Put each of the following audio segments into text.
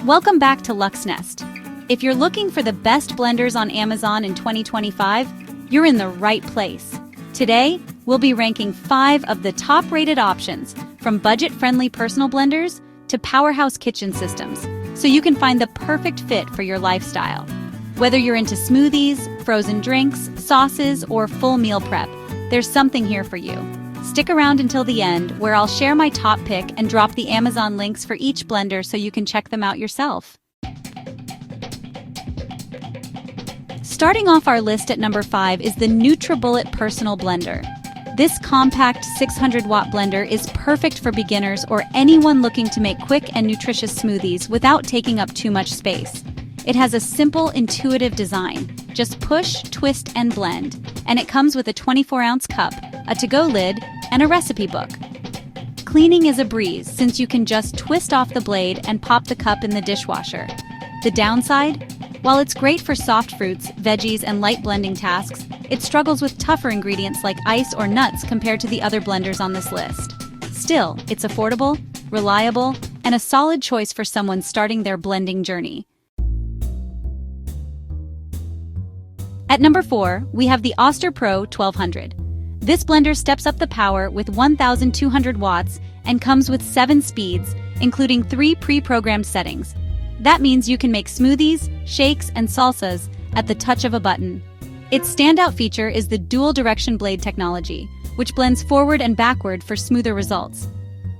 Welcome back to Luxe Nest. If you're looking for the best blenders on Amazon in 2025, you're in the right place. Today, we'll be ranking 5 of the top-rated options, from budget-friendly personal blenders to powerhouse kitchen systems, so you can find the perfect fit for your lifestyle. Whether you're into smoothies, frozen drinks, sauces, or full meal prep, there's something here for you. Stick around until the end, where I'll share my top pick and drop the Amazon links for each blender so you can check them out yourself. Starting off our list at number 5 is the Nutribullet Personal Blender. This compact 600-watt blender is perfect for beginners or anyone looking to make quick and nutritious smoothies without taking up too much space. It has a simple, intuitive design. Just push, twist, and blend. And it comes with a 24-ounce cup, a to-go lid, and a recipe book. Cleaning is a breeze since you can just twist off the blade and pop the cup in the dishwasher. The downside? While it's great for soft fruits, veggies, and light blending tasks, it struggles with tougher ingredients like ice or nuts compared to the other blenders on this list. Still, it's affordable, reliable, and a solid choice for someone starting their blending journey. At number 4, we have the Oster Pro 1200. This blender steps up the power with 1,200 watts and comes with 7 speeds, including 3 pre-programmed settings. That means you can make smoothies, shakes, and salsas at the touch of a button. Its standout feature is the dual-direction blade technology, which blends forward and backward for smoother results.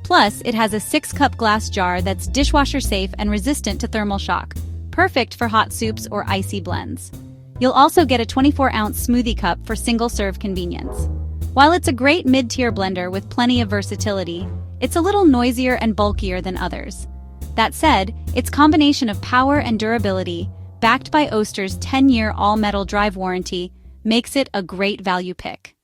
Plus, it has a 6-cup glass jar that's dishwasher-safe and resistant to thermal shock, perfect for hot soups or icy blends. You'll also get a 24-ounce smoothie cup for single-serve convenience. While it's a great mid-tier blender with plenty of versatility, it's a little noisier and bulkier than others. That said, its combination of power and durability, backed by Oster's 10-year all-metal drive warranty, makes it a great value pick.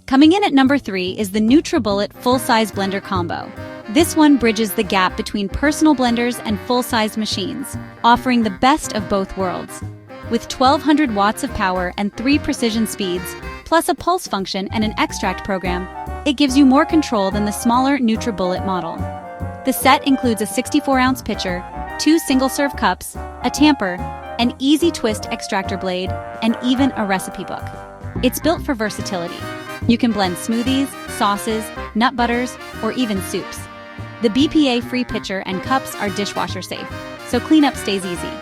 Coming in at number 3 is the Nutribullet Full-Size Blender Combo. This one bridges the gap between personal blenders and full-size machines, offering the best of both worlds. With 1,200 watts of power and 3 precision speeds, plus a pulse function and an extract program, it gives you more control than the smaller Nutribullet model. The set includes a 64-ounce pitcher, 2 single-serve cups, a tamper, an easy-twist extractor blade, and even a recipe book. It's built for versatility. You can blend smoothies, sauces, nut butters, or even soups. The BPA-free pitcher and cups are dishwasher safe, so cleanup stays easy.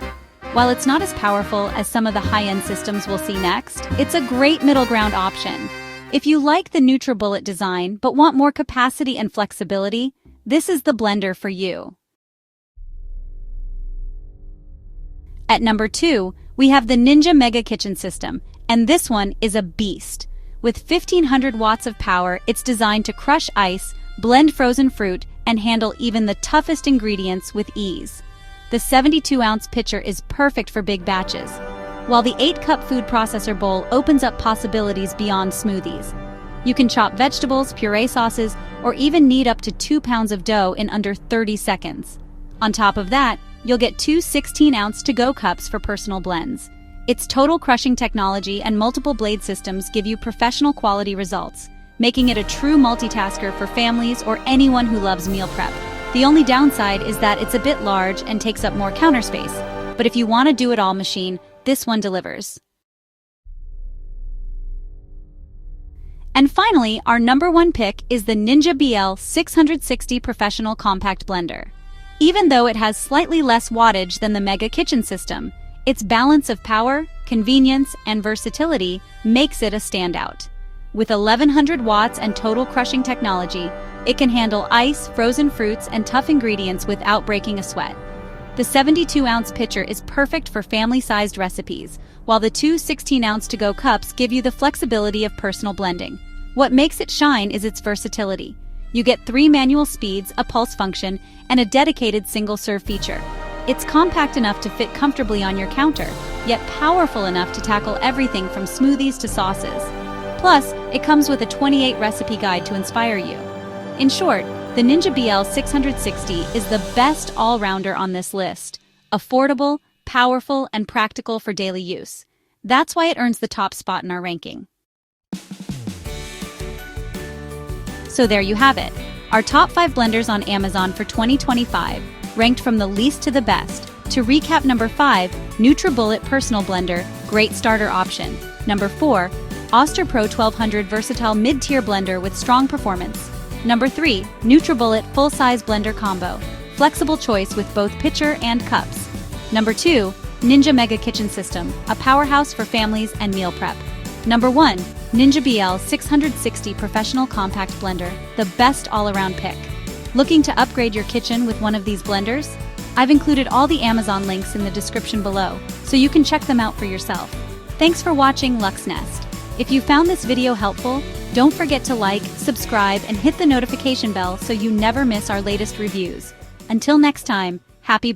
While it's not as powerful as some of the high-end systems we'll see next, it's a great middle ground option. If you like the Nutribullet design but want more capacity and flexibility, this is the blender for you. At number 2, we have the Ninja Mega Kitchen System, and this one is a beast. With 1,500 watts of power, it's designed to crush ice, blend frozen fruit, and handle even the toughest ingredients with ease. The 72-ounce pitcher is perfect for big batches, while the 8-cup food processor bowl opens up possibilities beyond smoothies. You can chop vegetables, puree sauces, or even knead up to 2 pounds of dough in under 30 seconds. On top of that, you'll get 2 16-ounce to-go cups for personal blends. Its total crushing technology and multiple blade systems give you professional quality results, making it a true multitasker for families or anyone who loves meal prep. The only downside is that it's a bit large and takes up more counter space, but if you want a do-it-all machine, this one delivers. And finally, our number 1 pick is the Ninja BL 660 Professional Compact Blender. Even though it has slightly less wattage than the Mega Kitchen System, its balance of power, convenience, and versatility makes it a standout. With 1,100 watts and total crushing technology, it can handle ice, frozen fruits, and tough ingredients without breaking a sweat. The 72-ounce pitcher is perfect for family-sized recipes, while the 2 16-ounce to-go cups give you the flexibility of personal blending. What makes it shine is its versatility. You get 3 manual speeds, a pulse function, and a dedicated single-serve feature. It's compact enough to fit comfortably on your counter, yet powerful enough to tackle everything from smoothies to sauces. Plus, it comes with a 28 recipe guide to inspire you. In short, the Ninja BL 660 is the best all-rounder on this list. Affordable, powerful, and practical for daily use. That's why it earns the top spot in our ranking. So there you have it. Our top 5 blenders on Amazon for 2025, ranked from the least to the best. To recap, number 5, Nutribullet Personal Blender, great starter option. Number 4, Oster Pro 1200 Versatile Mid-Tier Blender with strong performance. Number 3, Nutribullet Full-Size Blender Combo, flexible choice with both pitcher and cups. Number 2, Ninja Mega Kitchen System, a powerhouse for families and meal prep. Number 1, Nutribullet 660 Professional Compact Blender, the best all-around pick. Looking to upgrade your kitchen with one of these blenders? I've included all the Amazon links in the description below, so you can check them out for yourself. Thanks for watching Luxe Nest. If you found this video helpful, don't forget to like, subscribe, and hit the notification bell so you never miss our latest reviews. Until next time, happy